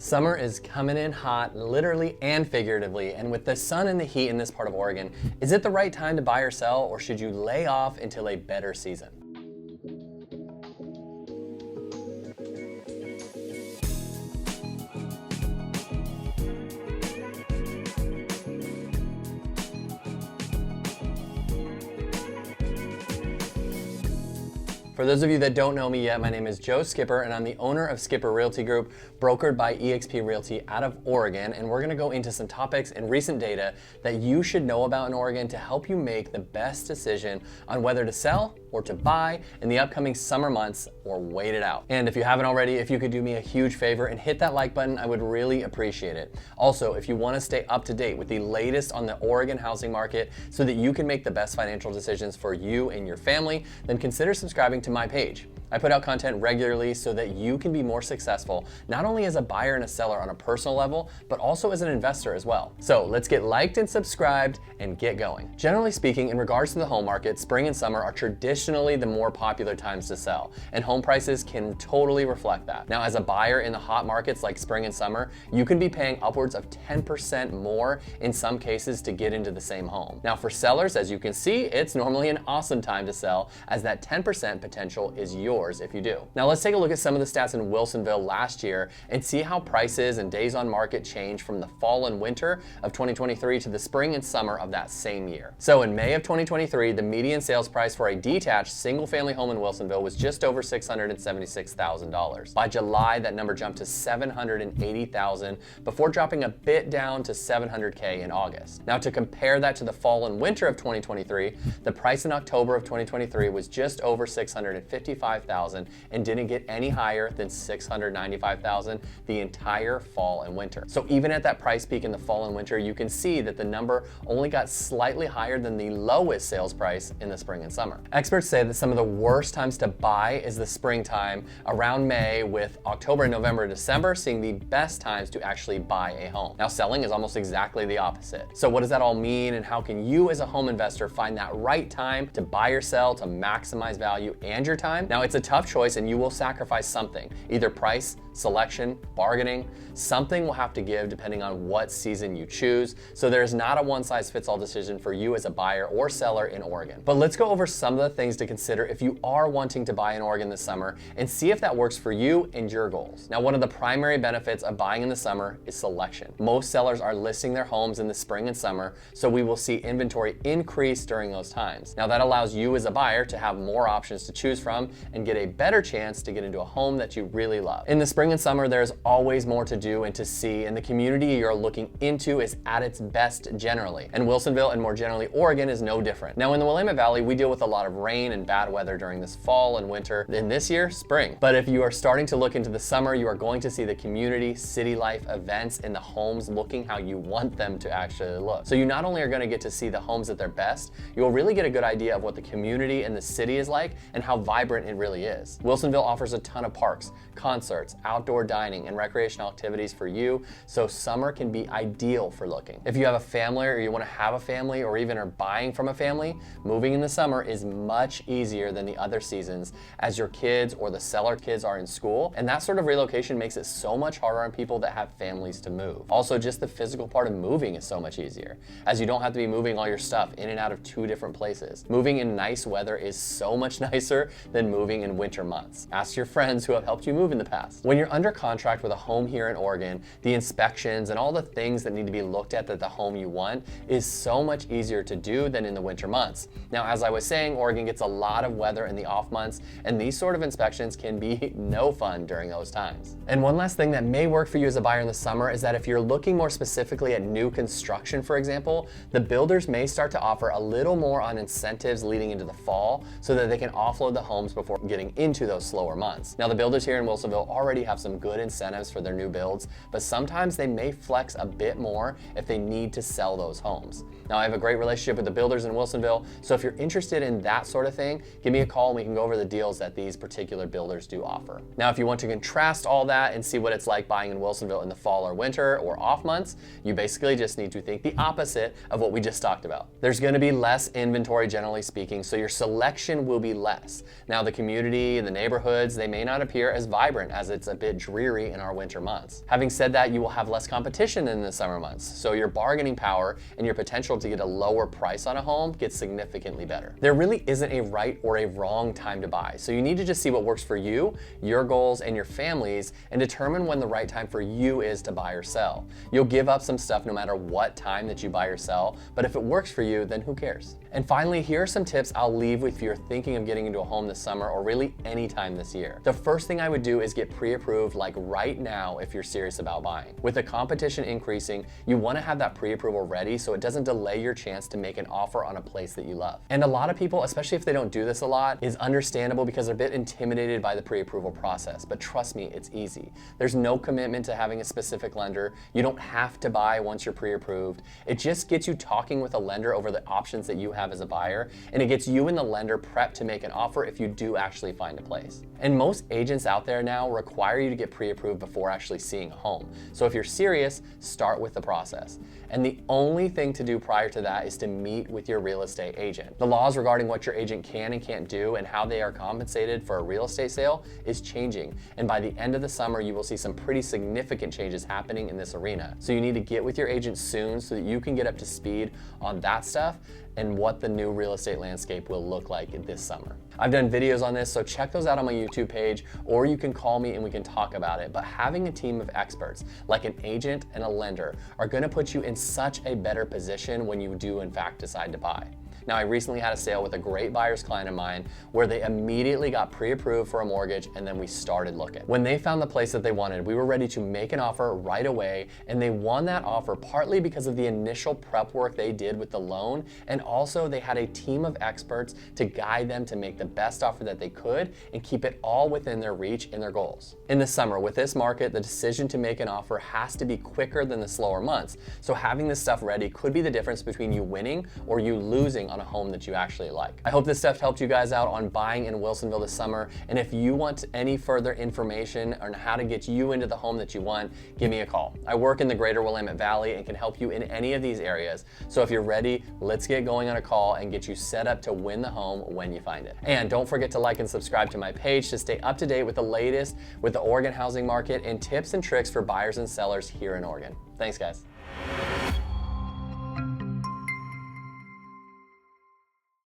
Summer is coming in hot, literally and figuratively, and with the sun and the heat in this part of Oregon, is it the right time to buy or sell, or should you lay off until a better season? For those of you that don't know me yet, my name is Joe Skipper, and I'm the owner of Skipper Realty Group, brokered by EXP Realty out of Oregon, and we're gonna go into some topics and recent data that you should know about in Oregon to help you make the best decision on whether to sell or to buy in the upcoming summer months, or wait it out. And if you haven't already, if you could do me a huge favor and hit that like button, I would really appreciate it. Also, if you wanna stay up to date with the latest on the Oregon housing market so that you can make the best financial decisions for you and your family, then consider subscribing to my page. I put out content regularly so that you can be more successful, not only as a buyer and a seller on a personal level, but also as an investor as well. So let's get liked and subscribed and get going. Generally speaking, in regards to the home market, spring and summer are traditionally the more popular times to sell, and home prices can totally reflect that. Now, as a buyer in the hot markets like spring and summer, you can be paying upwards of 10% more in some cases to get into the same home. Now, for sellers, as you can see, it's normally an awesome time to sell, as that 10% potential is yours if you do. Now let's take a look at some of the stats in Wilsonville last year and see how prices and days on market changed from the fall and winter of 2023 to the spring and summer of that same year. So in May of 2023, the median sales price for a detached single-family home in Wilsonville was just over $676,000. By July, that number jumped to $780,000 before dropping a bit down to $700K in August. Now, to compare that to the fall and winter of 2023, the price in October of 2023 was just over $655,000 and didn't get any higher than $695,000 the entire fall and winter. So even at that price peak in the fall and winter, you can see that the number only got slightly higher than the lowest sales price in the spring and summer. Experts say that some of the worst times to buy is the springtime around May, with October, November, and December seeing the best times to actually buy a home. Now, selling is almost exactly the opposite. So what does that all mean, and how can you as a home investor find that right time to buy or sell to maximize value and your time? Now, it's a tough choice and you will sacrifice something, either price, selection, bargaining. Something will have to give depending on what season you choose. So there's not a one-size-fits-all decision for you as a buyer or seller in Oregon. But let's go over some of the things to consider if you are wanting to buy in Oregon this summer and see if that works for you and your goals. Now, one of the primary benefits of buying in the summer is selection. Most sellers are listing their homes in the spring and summer, so we will see inventory increase during those times. Now, that allows you as a buyer to have more options to choose from and get a better chance to get into a home that you really love. In the spring and summer, there's always more to do and to see, and the community you're looking into is at its best generally. And Wilsonville, and more generally Oregon, is no different. Now, in the Willamette Valley, we deal with a lot of rain and bad weather during this fall and winter, and this year, spring. But if you are starting to look into the summer, you are going to see the community, city life events, and the homes looking how you want them to actually look. So you not only are going to get to see the homes at their best, you'll really get a good idea of what the community and the city is like and how vibrant it really is. Wilsonville offers a ton of parks, concerts, outdoor dining, and recreational activities for you, so summer can be ideal for looking. If you have a family, or you want to have a family, or even are buying from a family, moving in the summer is much easier than the other seasons, as your kids or the seller kids are in school, and that sort of relocation makes it so much harder on people that have families to move. Also, just the physical part of moving is so much easier, as you don't have to be moving all your stuff in and out of 2 different places. Moving in nice weather is so much nicer than moving in winter months. Ask your friends who have helped you move in the past. When you're under contract with a home here in Oregon, the inspections and all the things that need to be looked at the home you want is so much easier to do than in the winter months. Now, as I was saying, Oregon gets a lot of weather in the off months, and these sort of inspections can be no fun during those times. And one last thing that may work for you as a buyer in the summer is that if you're looking more specifically at new construction, for example, the builders may start to offer a little more on incentives leading into the fall so that they can offload the homes before getting into those slower months. Now, the builders here in Wilsonville already have some good incentives for their new builds, but sometimes they may flex a bit more if they need to sell those homes. Now, I have a great relationship with the builders in Wilsonville, so if you're interested in that sort of thing, give me a call and we can go over the deals that these particular builders do offer. Now, if you want to contrast all that and see what it's like buying in Wilsonville in the fall or winter or off months, you basically just need to think the opposite of what we just talked about. There's going to be less inventory, generally speaking, so your selection will be less. Now, the community community, the neighborhoods, they may not appear as vibrant as it's a bit dreary in our winter months. Having said that, you will have less competition in the summer months, so your bargaining power and your potential to get a lower price on a home gets significantly better. There really isn't a right or a wrong time to buy, so you need to just see what works for you, your goals, and your families, and determine when the right time for you is to buy or sell. You'll give up some stuff no matter what time that you buy or sell, but if it works for you, then who cares? And finally, here are some tips I'll leave with if you're thinking of getting into a home this summer or really any time this year. The first thing I would do is get pre-approved like right now if you're serious about buying. With the competition increasing, you want to have that pre-approval ready so it doesn't delay your chance to make an offer on a place that you love. And a lot of people, especially if they don't do this a lot, is understandable because they're a bit intimidated by the pre-approval process. But trust me, it's easy. There's no commitment to having a specific lender. You don't have to buy once you're pre-approved. It just gets you talking with a lender over the options that you have as a buyer, and it gets you and the lender prepped to make an offer if you do actually find a place. And most agents out there now require you to get pre-approved before actually seeing a home. So if you're serious, start with the process. And the only thing to do prior to that is to meet with your real estate agent. The laws regarding what your agent can and can't do and how they are compensated for a real estate sale is changing. And by the end of the summer, you will see some pretty significant changes happening in this arena. So you need to get with your agent soon so that you can get up to speed on that stuff and what the new real estate landscape will look like this summer. I've done videos on this, so check those out on my YouTube page, or you can call me and we can talk about it. But having a team of experts, like an agent and a lender, are gonna put you in such a better position when you do in fact decide to buy. Now, I recently had a sale with a great buyer's client of mine where they immediately got pre-approved for a mortgage and then we started looking. When they found the place that they wanted, we were ready to make an offer right away, and they won that offer partly because of the initial prep work they did with the loan, and also they had a team of experts to guide them to make the best offer that they could and keep it all within their reach and their goals. In the summer, with this market, the decision to make an offer has to be quicker than the slower months, so having this stuff ready could be the difference between you winning or you losing on a home that you actually like. I hope this stuff helped you guys out on buying in Wilsonville this summer, and if you want any further information on how to get you into the home that you want, give me a call. I work in the greater Willamette Valley and can help you in any of these areas, so if you're ready, let's get going on a call and get you set up to win the home when you find it. And don't forget to like and subscribe to my page to stay up to date with the latest with the Oregon housing market and tips and tricks for buyers and sellers here in Oregon. Thanks, guys.